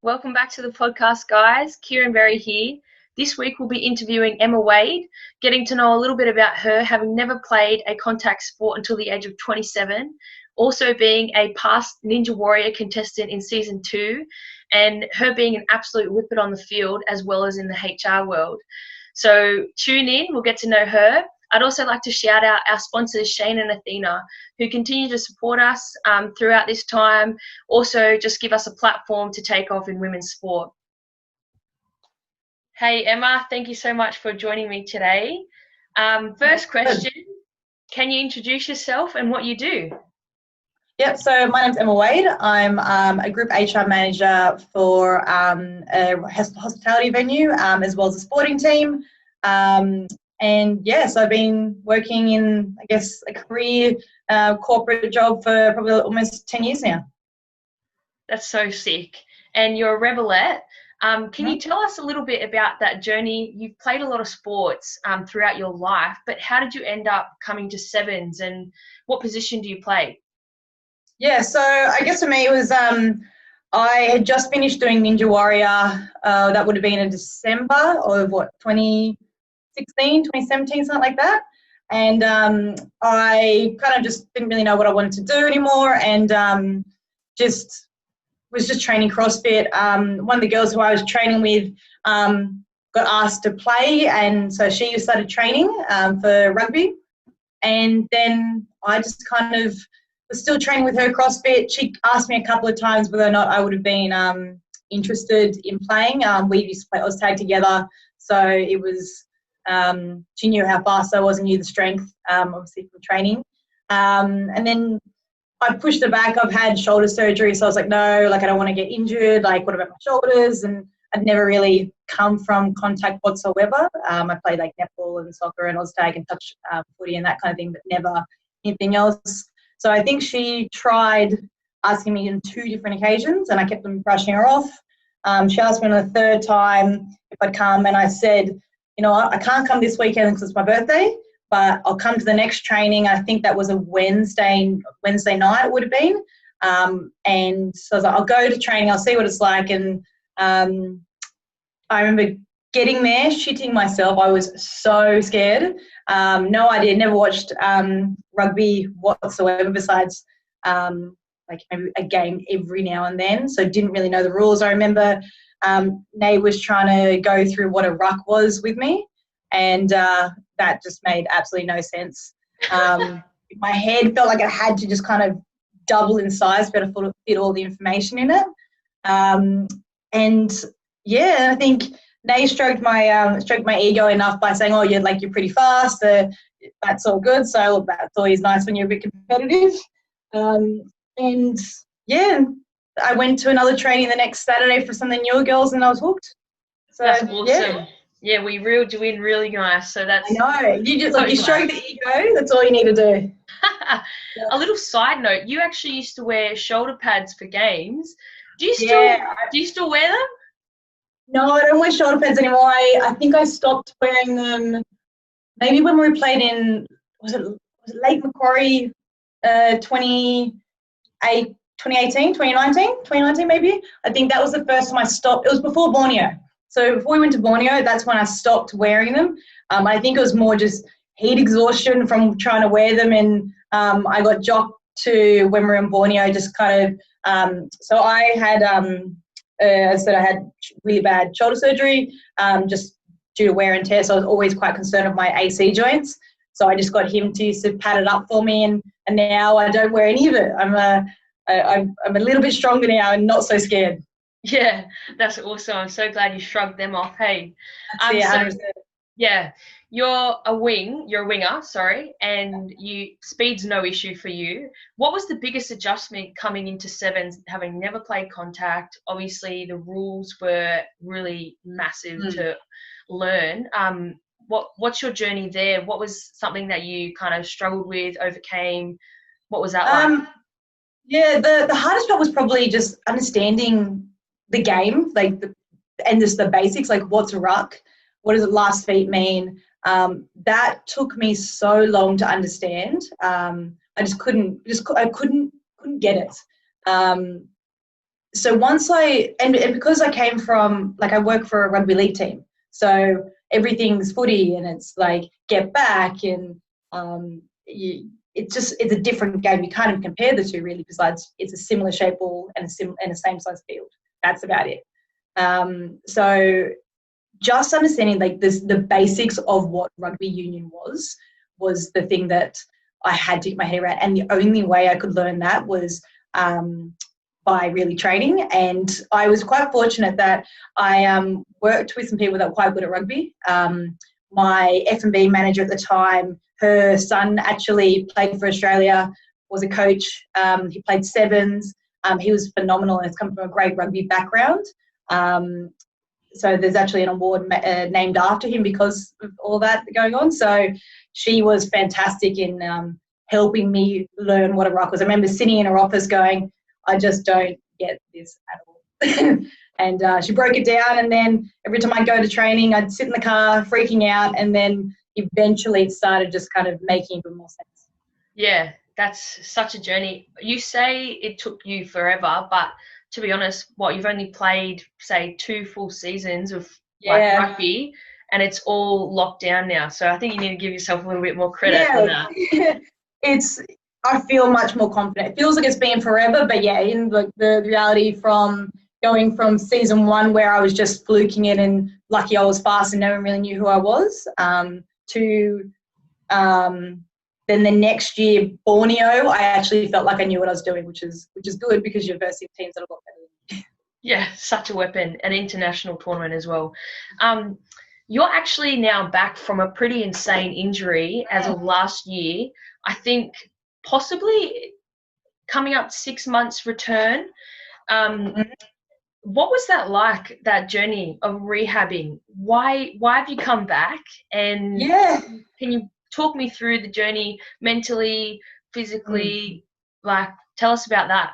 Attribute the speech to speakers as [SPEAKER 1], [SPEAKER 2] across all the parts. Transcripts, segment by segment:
[SPEAKER 1] Welcome back to the podcast, guys. Kieran Berry here. This week we'll be interviewing Emma Wade, getting to know a little bit about her, having never played a contact sport until the age of 27, also being a past Ninja Warrior contestant in Season 2, and her being an absolute whippet on the field as well as in the HR world. So tune in, we'll get to know her. I'd also like to shout out our sponsors, Shane and Athena, who continue to support us throughout this time. Also, just give us a platform to take off in women's sport. Hey, Emma, thank you so much for joining me today. First question, can you introduce yourself and what you do?
[SPEAKER 2] Yep, so my name's Emma Wade. I'm a group HR manager for a hospitality venue as well as a sporting team. And yes, I've been working in, a career corporate job for probably almost 10 years now.
[SPEAKER 1] That's so sick. And you're a Rebelette. Can you tell us a little bit about that journey? You've played a lot of sports throughout your life, but how did you end up coming to Sevens and what position do you play?
[SPEAKER 2] Yeah, so I guess for me it was I had just finished doing Ninja Warrior. That would have been in December of 2017, something like that. And I kind of just didn't really know what I wanted to do anymore, and was just training CrossFit. One of the girls who I was training with got asked to play, and so she started training for rugby. And then I just kind of was still training with her CrossFit. She asked me a couple of times whether or not I would have been interested in playing. We used to play Oztag together, so it was she knew how fast I was and knew the strength, obviously from training. And then I pushed her back. I've had shoulder surgery, so I was like, no, I don't want to get injured. What about my shoulders? And I'd never really come from contact whatsoever. I played netball and soccer and Oztag and touch footy and that kind of thing, but never anything else. So I think she tried asking me on 2 different occasions, and I kept them brushing her off. She asked me on the 3rd time if I'd come, and I said, I can't come this weekend because it's my birthday, but I'll come to the next training. I think that was a Wednesday night it would have been. And so I was like, I'll go to training, I'll see what it's like. And I remember getting there, shitting myself. I was so scared. No idea, never watched rugby whatsoever besides maybe a game every now and then, so didn't really know the rules. I remember Nate was trying to go through what a ruck was with me, and that just made absolutely no sense. My head felt like it had to just kind of double in size better to fit all the information in it. And yeah, I think Nate stroked my ego enough by saying, "Oh, you're pretty fast. That's all good." So that's always nice when you're a bit competitive. And yeah, I went to another training the next Saturday for some of the newer girls, and I was hooked. So
[SPEAKER 1] that's awesome. Yeah, we reeled you in really nice. So that's.
[SPEAKER 2] I know. You just you stroke the ego. That's all you need to do.
[SPEAKER 1] A little side note: you actually used to wear shoulder pads for games. Do you still wear them?
[SPEAKER 2] No, I don't wear shoulder pads anymore. I think I stopped wearing them maybe when we played in was it Lake Macquarie 2019 maybe. I think that was the first time I stopped. It was before Borneo. So before we went to Borneo, that's when I stopped wearing them. I think it was more just heat exhaustion from trying to wear them, and I got jocked to when we were in Borneo, just kind of so I had as I said, I had really bad shoulder surgery just due to wear and tear, so I was always quite concerned of my AC joints. So I just got him to pad it up for me, and now I don't wear any of it. I'm a little bit stronger now and not so scared.
[SPEAKER 1] Yeah, that's awesome. I'm so glad you shrugged them off. Hey, you're a winger, and speed's no issue for you. What was the biggest adjustment coming into Sevens, having never played contact? Obviously, the rules were really massive to learn. What's your journey there? What was something that you kind of struggled with, overcame? What was that like?
[SPEAKER 2] Yeah, the hardest part was probably just understanding the game, and just the basics, what's a ruck, what does last feet mean. That took me so long to understand. I couldn't get it. so once and because I came from, like, I work for a rugby league team, so everything's footy and it's like get back and it's a different game. You can't even compare the two really, besides it's a similar shape ball and a same size field. That's about it. So just understanding like the basics of what rugby union was the thing that I had to get my head around, and the only way I could learn that was by really training. And I was quite fortunate that I worked with some people that were quite good at rugby. My F&B manager at the time, her son actually played for Australia, was a coach. He played sevens. He was phenomenal and has come from a great rugby background. So there's actually an award named after him because of all that going on. So she was fantastic in helping me learn what a ruck was. I remember sitting in her office going, I just don't get this at all. And she broke it down, and then every time I'd go to training, I'd sit in the car freaking out, and then eventually it started just kind of making even more sense.
[SPEAKER 1] Yeah, that's such a journey. You say it took you forever, but to be honest, you've only played, say, 2 full seasons of rugby, and it's all locked down now. So I think you need to give yourself a little bit more credit for that.
[SPEAKER 2] I feel much more confident. It feels like it's been forever, but yeah, in the reality from going from season 1 where I was just fluking it and lucky I was fast and no one really knew who I was, to then the next year, Borneo, I actually felt like I knew what I was doing, which is good because your first teams are a lot better than you.
[SPEAKER 1] Yeah, such a weapon. An international tournament as well. You're actually now back from a pretty insane injury as of last year. I think possibly coming up 6 months return. What was that like, that journey of rehabbing? Why have you come back? And can you talk me through the journey mentally, physically? Like, tell us about that.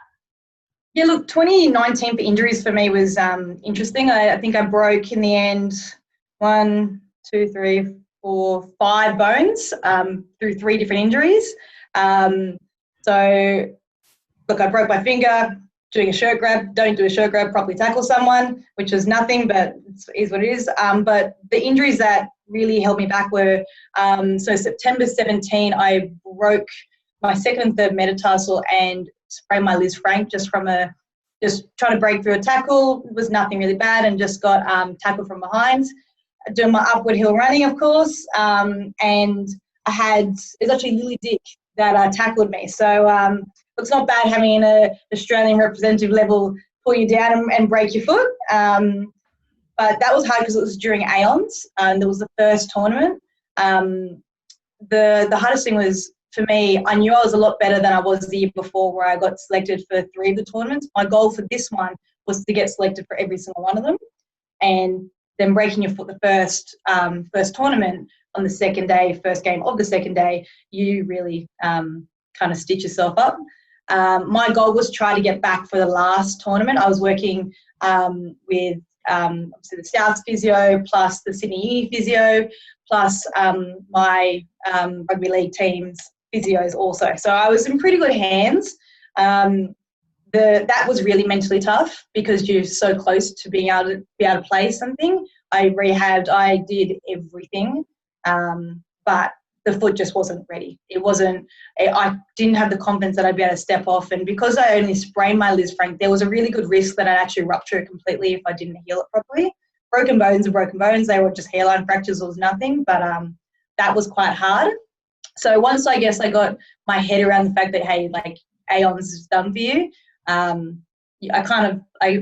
[SPEAKER 2] Yeah, look, 2019 for injuries for me was interesting. I think I broke in the end 1, 2, 3, 4, 5 bones through 3 different injuries. So, look, I broke my finger doing a shirt grab. Don't do a shirt grab, properly tackle someone, which is nothing, but it is what it is. But the injuries that really held me back were, so September 17, I broke my second and third metatarsal and sprained my Liz Frank just trying to break through a tackle. It was nothing really bad, and just got tackled from behind, doing my upward hill running, of course. And it was actually Lily Dick that tackled me. So it's not bad having an Australian representative level pull you down and break your foot. But that was hard because it was during Aeons. There was the first tournament. The hardest thing was, for me, I knew I was a lot better than I was the year before, where I got selected for 3 of the tournaments. My goal for this one was to get selected for every single one of them. And then breaking your foot the first tournament on the second day, first game of the second day, you really kind of stitch yourself up. My goal was try to get back for the last tournament. I was working with obviously the Souths physio, plus the Sydney Uni physio, plus my rugby league team's physios also. So I was in pretty good hands. That was really mentally tough because you're so close to being able to play something. I rehabbed, I did everything, but the foot just wasn't ready. I didn't have the confidence that I'd be able to step off. And because I only sprained my Liz Frank, there was a really good risk that I'd actually rupture it completely if I didn't heal it properly. Broken bones are broken bones. They were just hairline fractures, it was nothing. But that was quite hard. So once I guess I got my head around the fact that, hey, like, Aeons is done for you, I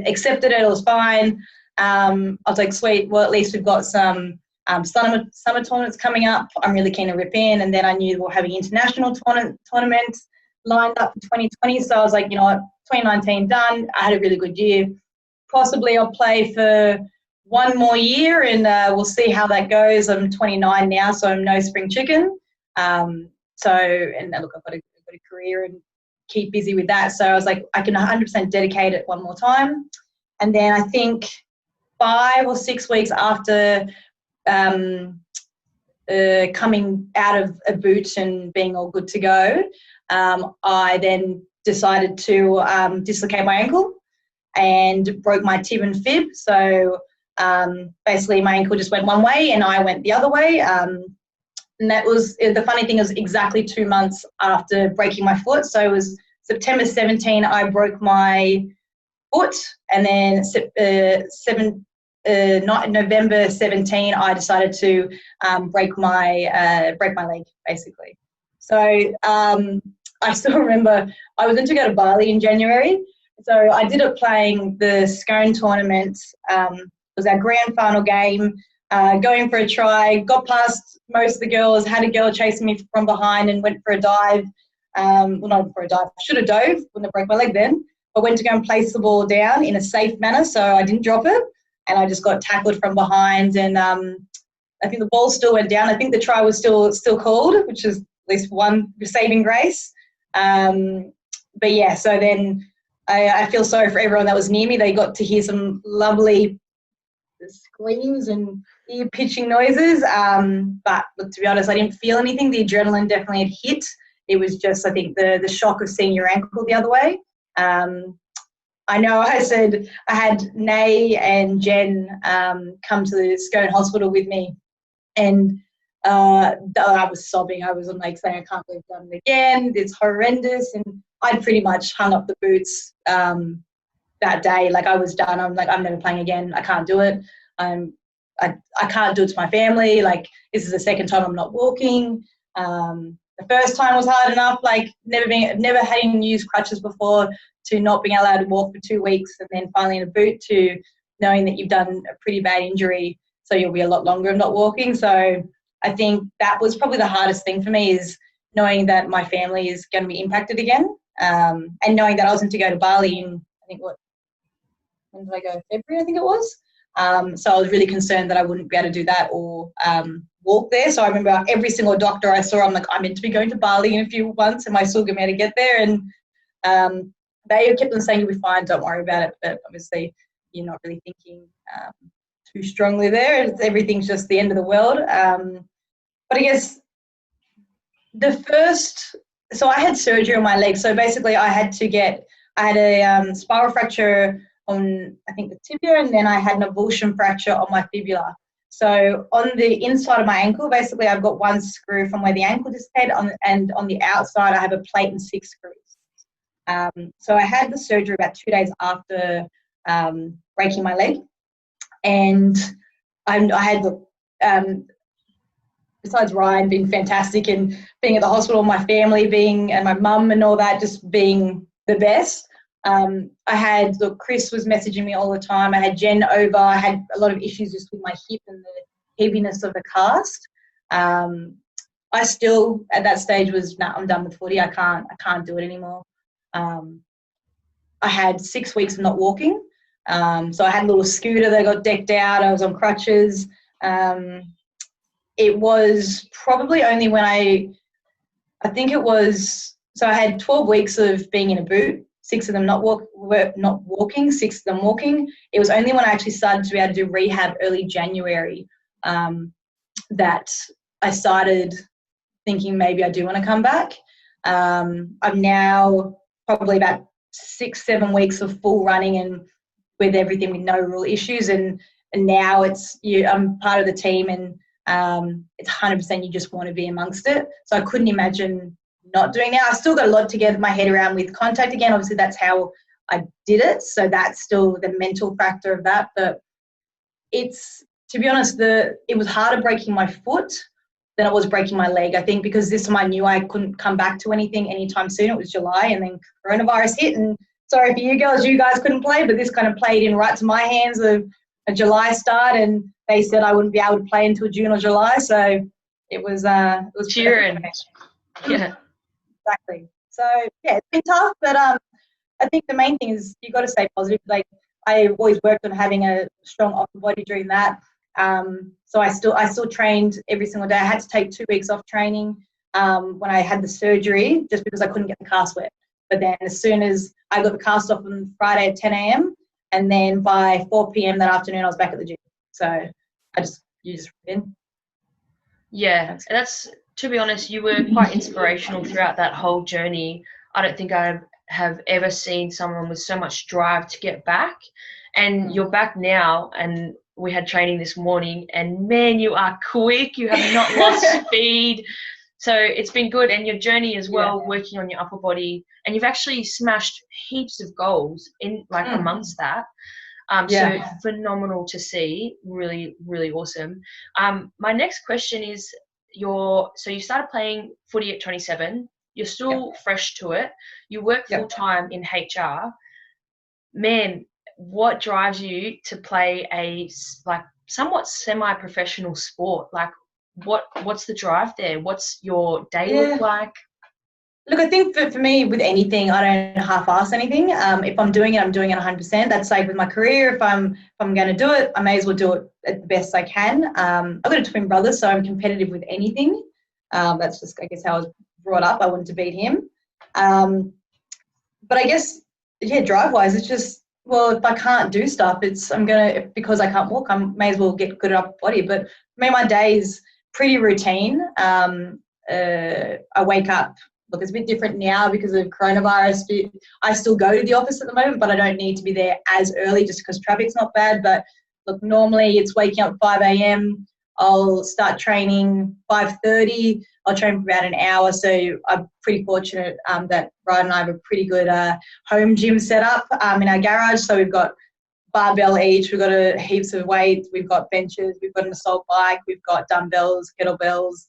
[SPEAKER 2] accepted it. It was fine. I was like, sweet, well, at least we've got some summer tournaments coming up. I'm really keen to rip in. And then I knew we were having international tournaments lined up for 2020. So I was like, you know what, 2019 done. I had a really good year. Possibly I'll play for 1 more year, and we'll see how that goes. I'm 29 now, so I'm no spring chicken. And look, I've got a career and keep busy with that. So I was like, I can 100% dedicate it 1 more time. And then I think 5 or 6 weeks after coming out of a boot and being all good to go, I then decided to dislocate my ankle. and broke my tib and fib. So basically my ankle just went one way and I went the other way. And that was, the funny thing, is exactly 2 months after breaking my foot. So it was September 17, I broke my foot, and then November 17, I decided to break my leg, basically. So I still remember I was going to go to Bali in January. So I did it playing the Scone tournament. It was our grand final game. Going for a try, got past most of the girls, had a girl chasing me from behind and went for a dive. Well, not for a dive, should have dove, wouldn't have broke my leg then. I went to go and place the ball down in a safe manner, so I didn't drop it. And I just got tackled from behind, and I think the ball still went down. I think the try was still called, which is at least one saving grace. But yeah, so then I feel sorry for everyone that was near me. They got to hear some lovely screams and ear-pitching noises. But look, to be honest, I didn't feel anything. The adrenaline definitely had hit. It was just, I think, the shock of seeing your ankle the other way. I know I said I had Nay and Jen come to the Scone Hospital with me, and I was sobbing. I was like saying, I can't believe I've done it again. It's horrendous. And I'd pretty much hung up the boots that day. Like, I was done. I'm like, I'm never playing again. I can't do it. I can't do it to my family. Like, this is the second time I'm not walking. The first time was hard enough, like never having used crutches before, to not being allowed to walk for 2 weeks, and then finally in a boot, to knowing that you've done a pretty bad injury, so you'll be a lot longer of not walking. So I think that was probably the hardest thing for me, is knowing that my family is going to be impacted again, and knowing that I was going to go to Bali in, I think, when did I go? February, I think it was. So I was really concerned that I wouldn't be able to do that or walk there. So I remember every single doctor I saw, I'm like, I'm meant to be going to Bali in a few months. Am I still going to be able to get there? And they kept on saying, you'll be fine, don't worry about it. But obviously you're not really thinking too strongly there. Everything's just the end of the world. But I guess so I had surgery on my leg. So basically I had a spiral fracture on, I think, the tibia, and then I had an avulsion fracture on my fibula. So on the inside of my ankle, basically I've got one screw from where the ankle dislocated, and on the outside I have a plate and 6 screws. So I had the surgery about 2 days after breaking my leg, and I had, besides Ryan being fantastic and being at the hospital, my family and my mum and all that, just being the best. Chris was messaging me all the time. I had Jen over. I had a lot of issues just with my hip and the heaviness of the cast. I still, at that stage, was, I'm done with footy. I can't do it anymore. I had 6 weeks of not walking. So I had a little scooter that got decked out. I was on crutches. It was probably only when I think it was, so I had 12 weeks of being in a boot. 6 of them not walking, 6 of them walking. It was only when I actually started to be able to do rehab early January that I started thinking maybe I do want to come back. I'm now probably about 6-7 weeks of full running and with everything, with no real issues. And now I'm part of the team, and it's 100% you just want to be amongst it. So I couldn't imagine not doing now. I still got a lot to get my head around with contact again. Obviously that's how I did it, so that's still the mental factor of that. But it's, to be honest, it was harder breaking my foot than it was breaking my leg, I think, because this time I knew I couldn't come back to anything anytime soon. It was July, and then coronavirus hit, and sorry for you girls, you guys couldn't play, but this kind of played in right to my hands of a July start, and they said I wouldn't be able to play until June or July, so it was
[SPEAKER 1] cheering. Yeah.
[SPEAKER 2] Exactly. So yeah, it's been tough, but I think the main thing is you got to stay positive. Like, I always worked on having a strong upper body during that. So I still trained every single day. I had to take 2 weeks off training when I had the surgery, just because I couldn't get the cast wet. But then as soon as I got the cast off on Friday at 10 a.m. and then by 4 p.m. that afternoon I was back at the gym. So you just in.
[SPEAKER 1] Yeah, that's, to be honest, you were quite inspirational throughout that whole journey. I don't think I've have ever seen someone with so much drive to get back. And you're back now, and we had training this morning, and man, you are quick. You have not lost speed. So it's been good. And your journey as well, working on your upper body, and you've actually smashed heaps of goals in like amongst that. So phenomenal to see. Really, really awesome. My next question is so you started playing footy at 27. You're still fresh to it. You work full time in HR. Man, what drives you to play a like somewhat semi-professional sport? Like what's the drive there? What's your day look like?
[SPEAKER 2] Look, I think for me, with anything, I don't half-ass anything. If I'm doing it, I'm doing it 100%. That's like with my career. If I'm going to do it, I may as well do it at the best I can. I've got a twin brother, so I'm competitive with anything. That's just, I guess, how I was brought up. I wanted to beat him. But I guess, drive-wise, it's just, well, if I can't do stuff, because I can't walk, I may as well get good at upper body. But for me, my day is pretty routine. I wake up. Look, it's a bit different now because of coronavirus. I still go to the office at the moment, but I don't need to be there as early just because traffic's not bad. But look, normally it's waking up at 5 a.m. I'll start training 5:30. I'll train for about an hour. So I'm pretty fortunate that Ryan and I have a pretty good home gym set up in our garage. So we've got barbell each. We've got heaps of weights. We've got benches. We've got an assault bike. We've got dumbbells, kettlebells.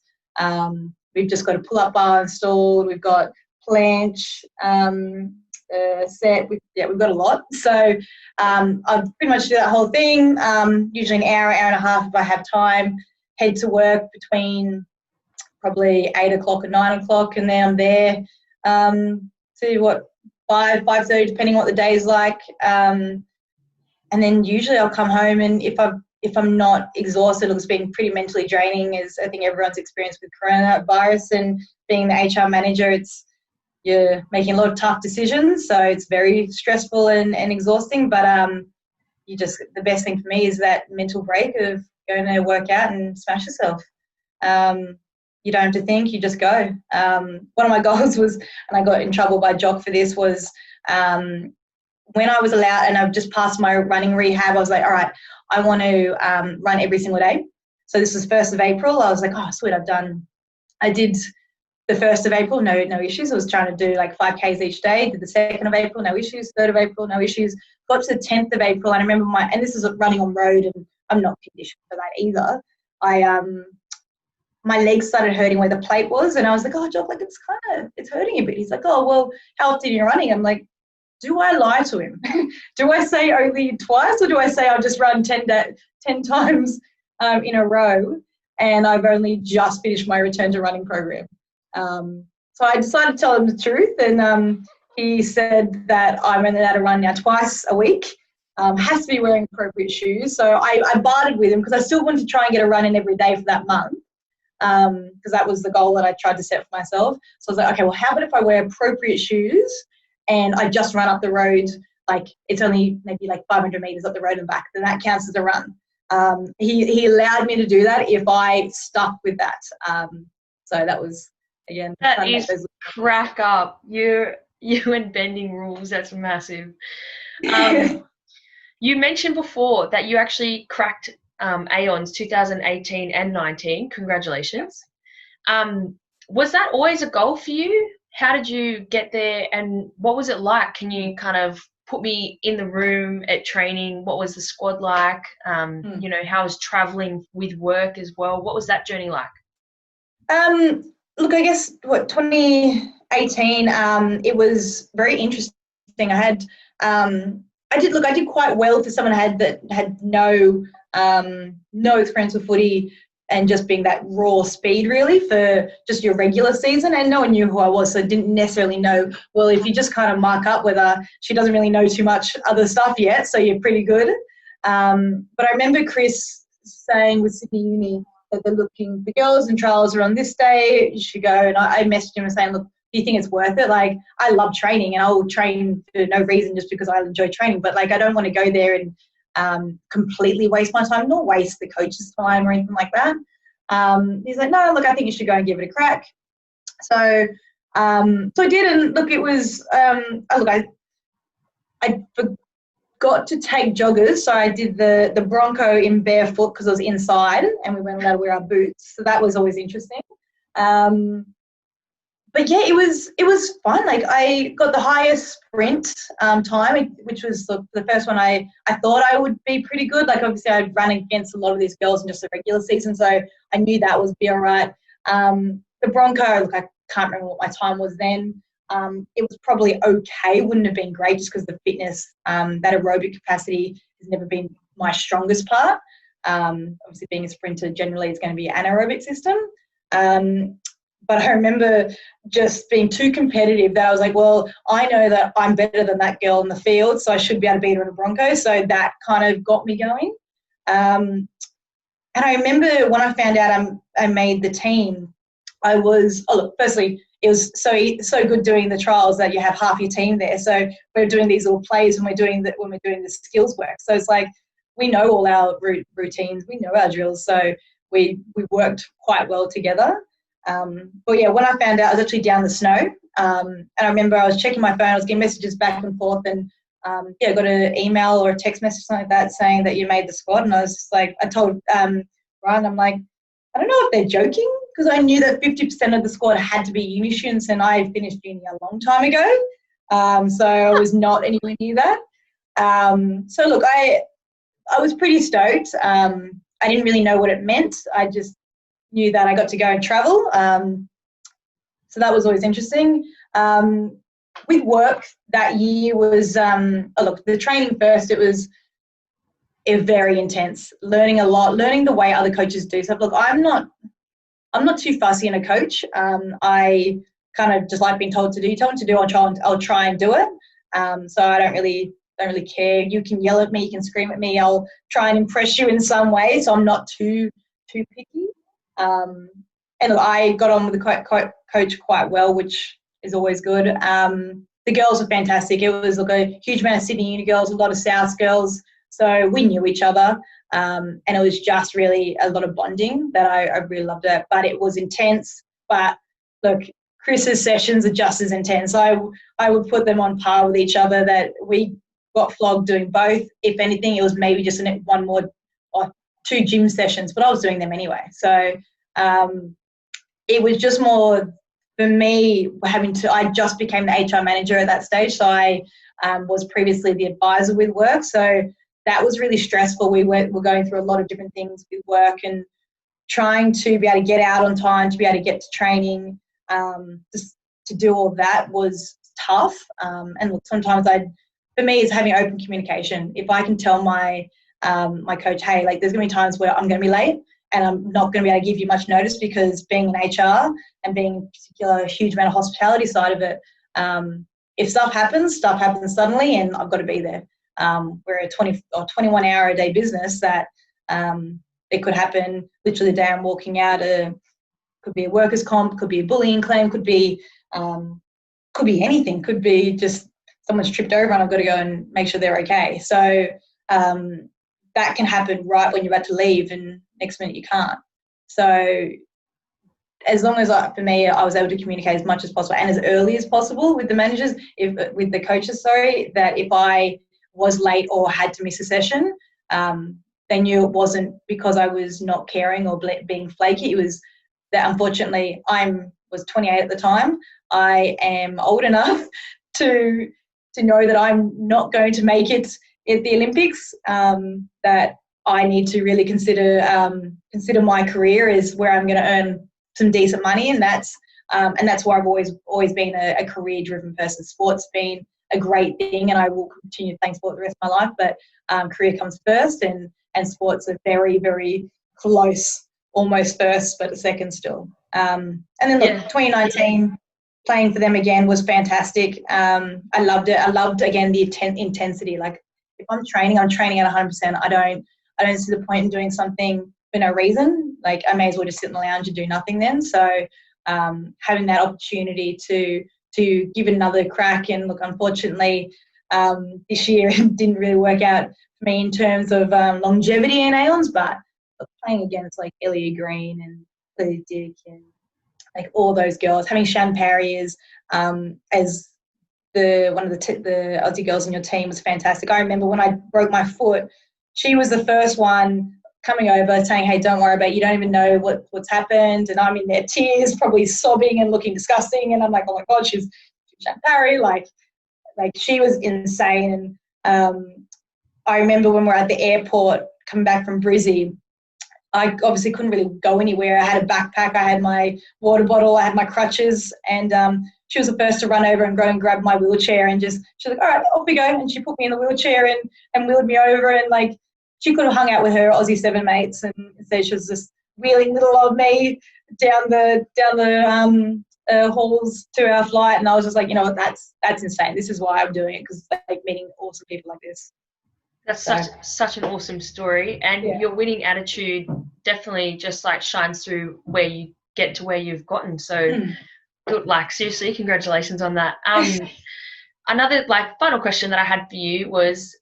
[SPEAKER 2] We've just got a pull-up bar installed. We've got planche set. We've got a lot. So I pretty much do that whole thing, usually an hour, hour and a half if I have time. Head to work between probably 8 o'clock and 9 o'clock, and then I'm there to 5:30, depending what the day's like. And then usually I'll come home, and if I'm not exhausted, it's been pretty mentally draining, as I think everyone's experienced with coronavirus, and being the HR manager, you're making a lot of tough decisions, so it's very stressful and exhausting. But the best thing for me is that mental break of going to work out and smash yourself. You don't have to think, you just go. One of my goals was, and I got in trouble by Jock for this, was when I was allowed, and I've just passed my running rehab, I was like, all right, I want to run every single day. So this was 1st of April. I was like, oh, sweet, I did the 1st of April, no issues. I was trying to do like 5Ks each day. Did the 2nd of April, no issues. 3rd of April, no issues. Got to the 10th of April, and I remember and this is running on road, and I'm not conditioned for that either. My legs started hurting where the plate was, and I was like, oh, Jock, like it's hurting a bit. He's like, oh, well, how often are you running? I'm like, do I lie to him? Do I say only twice, or do I say I'll just run 10 times in a row, and I've only just finished my return to running program? So I decided to tell him the truth, and he said that I'm only allowed to run now twice a week. Has to be wearing appropriate shoes. So I bartered with him because I still wanted to try and get a run in every day for that month, because that was the goal that I tried to set for myself. So I was like, okay, well, how about if I wear appropriate shoes and I just run up the road, like it's only maybe like 500 metres up the road and back, then that counts as a run. He allowed me to do that if I stuck with that. So that was, again,
[SPEAKER 1] that is crack up. You and bending rules, that's massive. You mentioned before that you actually cracked AONs 2018 and 19. Congratulations. Was that always a goal for you? How did you get there, and what was it like? Can you kind of put me in the room at training? What was the squad like? How was traveling with work as well? What was that journey like?
[SPEAKER 2] Look, I guess 2018, it was very interesting. I did quite well for someone that had no experience with footy, and just being that raw speed really for just your regular season. And no one knew who I was, so I didn't necessarily know, well, if you just kind of mark up whether she doesn't really know too much other stuff yet, so you're pretty good. But I remember Chris saying with Sydney Uni that the girls and trials are on this day, you should go. And I messaged him and saying, look, do you think it's worth it? Like, I love training, and I'll train for no reason just because I enjoy training. But like, I don't want to go there and completely waste my time, nor waste the coach's time or anything like that. He's like, no, look, I think you should go and give it a crack. So So I did, and look, it was I forgot to take joggers, so I did the Bronco in barefoot because I was inside, and we weren't allowed to wear our boots, so that was always interesting. But yeah, it was fun. Like, I got the highest sprint time, which was the first one I thought I would be pretty good. Like, obviously I'd run against a lot of these girls in just the regular season, so I knew that would be all right. The Bronco, look, I can't remember what my time was then. It was probably okay. Wouldn't have been great just because the fitness, that aerobic capacity has never been my strongest part. Obviously being a sprinter generally is going to be an anaerobic system. But I remember just being too competitive that I was like, well, I know that I'm better than that girl in the field, so I should be able to beat her in a Bronco. So that kind of got me going. And I remember when I found out I made the team, I was, firstly, it was so good doing the trials that you have half your team there. So we're doing these little plays when we're doing the skills work. So it's like, we know all our routines, we know our drills, so we worked quite well together. But yeah, when I found out, I was actually down the snow, and I remember I was checking my phone, I was getting messages back and forth, and I got an email or a text message, something like that, saying that you made the squad, and I was just like, I told Ryan, I'm like, I don't know if they're joking, because I knew that 50% of the squad had to be uni students, and I finished uni a long time ago, so I was not anywhere near that. So look, I was pretty stoked. I didn't really know what it meant. I just knew that I got to go and travel. So that was always interesting. With work that year was, the training first, it was very intense, learning a lot, learning the way other coaches do stuff. Look, I'm not too fussy in a coach. I kind of just like being told to do. Tell me to do, I'll try and do it. So I don't really care. You can yell at me, you can scream at me. I'll try and impress you in some way. So I'm not too picky. And look, I got on with the coach quite well, which is always good. The girls were fantastic. It was a huge amount of Sydney Uni girls, a lot of South girls. So we knew each other. And it was just really a lot of bonding that I really loved it. But it was intense. But look, Chris's sessions are just as intense. I would put them on par with each other, that we got flogged doing both. If anything, it was maybe just one more or two gym sessions, but I was doing them anyway. So it was just more for me I just became the HR manager at that stage. So I was previously the advisor with work. So that was really stressful. We were going through a lot of different things with work and trying to be able to get out on time, to be able to get to training, just to do all that was tough. And look, sometimes for me, it's having open communication. If I can tell my coach, hey, like, there's going to be times where I'm going to be late and I'm not going to be able to give you much notice, because being in HR and being in particular a huge amount of hospitality side of it, if stuff happens suddenly and I've got to be there. We're a 20 or 21 hour a day business that it could happen literally the day I'm walking out. Could be a workers' comp, could be a bullying claim, could be anything, could be just someone's tripped over and I've got to go and make sure they're okay. So that can happen right when you're about to leave and next minute you can't. So as long as for me, I was able to communicate as much as possible and as early as possible with the managers, with the coaches, that if I was late or had to miss a session, they knew it wasn't because I was not caring or being flaky. It was that unfortunately I was 28 at the time. I am old enough to know that I'm not going to make it at the Olympics, that I need to really consider my career is where I'm going to earn some decent money, and that's why I've always been a career-driven person. Sport's been a great thing, and I will continue playing sport the rest of my life, but career comes first, and sports are very, very close, almost first, but a second still. And then look, 2019, playing for them again was fantastic. I loved it. I loved, again, the intensity. Like, if I'm training at 100%. I don't see the point in doing something for no reason. Like, I may as well just sit in the lounge and do nothing then. So having that opportunity to give it another crack, and look, unfortunately, this year it didn't really work out for me in terms of longevity in AONs, but playing against like Elliot Green and Lily Dick and like all those girls, having Shan Parry as one of the Aussie girls in your team was fantastic. I remember when I broke my foot, she was the first one coming over saying, hey, don't worry about it. You don't even know what's happened. And I'm in there tears, probably sobbing and looking disgusting. And I'm like, oh my God, she's Shan Parry. Like she was insane. And I remember when we were at the airport coming back from Brizzy, I obviously couldn't really go anywhere. I had a backpack, I had my water bottle, I had my crutches, and she was the first to run over and go and grab my wheelchair and she's like, all right, off we go. And she put me in the wheelchair and wheeled me over, and like she could have hung out with her Aussie 7 mates, and so she was just wheeling little old me down the halls to our flight, and I was just like, you know what, that's insane. This is why I'm doing it, because like meeting awesome people like this.
[SPEAKER 1] That's such an awesome story, and your winning attitude definitely just like shines through where you get to where you've gotten. So good, like seriously, congratulations on that. Another like final question that I had for you was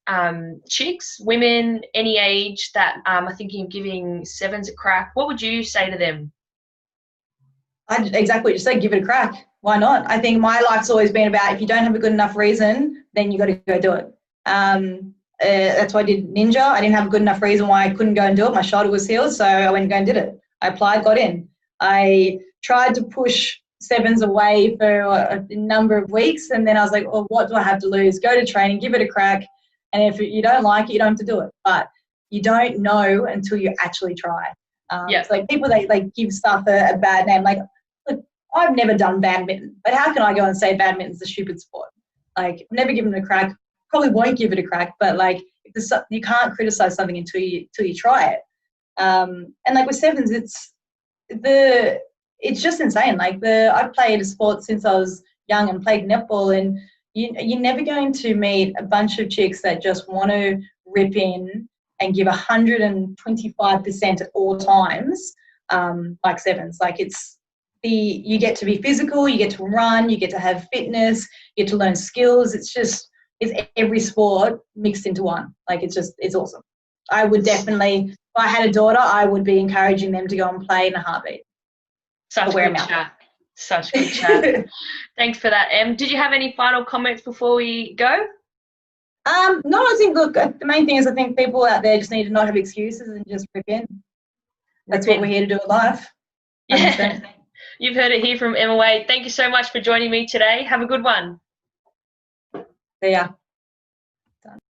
[SPEAKER 1] chicks, women, any age that are thinking of giving sevens a crack, what would you say to them?
[SPEAKER 2] Exactly, just say give it a crack. Why not? I think my life's always been about, if you don't have a good enough reason, then you got to go do it. That's why I did Ninja. I didn't have a good enough reason why I couldn't go and do it. My shoulder was healed, so I went and go and did it. I applied, got in. I tried to push sevens away for a number of weeks, and then I was like, well, what do I have to lose? Go to training, give it a crack, and if you don't like it, you don't have to do it. But you don't know until you actually try. It's like people, they give stuff a bad name. Like, look, I've never done badminton, but how can I go and say badminton's a stupid sport? Like, I've never given it a crack. Probably won't give it a crack, but like you can't criticize something until you try it. And like with sevens, it's just insane. Like I've played a sport since I was young and played netball, and you're never going to meet a bunch of chicks that just want to rip in and give 125% at all times, like sevens. Like you get to be physical, you get to run, you get to have fitness, you get to learn skills. It's every sport mixed into one. Like it's awesome. I would definitely, if I had a daughter, I would be encouraging them to go and play in a heartbeat.
[SPEAKER 1] Such good chat. Such good chat. Thanks for that, Em. Did you have any final comments before we go?
[SPEAKER 2] No, I think, look, the main thing is I think people out there just need to not have excuses and just rip in. That's what we're here to do in life.
[SPEAKER 1] Yeah. You've heard it here from Emma Wade. Thank you so much for joining me today. Have a good one.
[SPEAKER 2] See ya.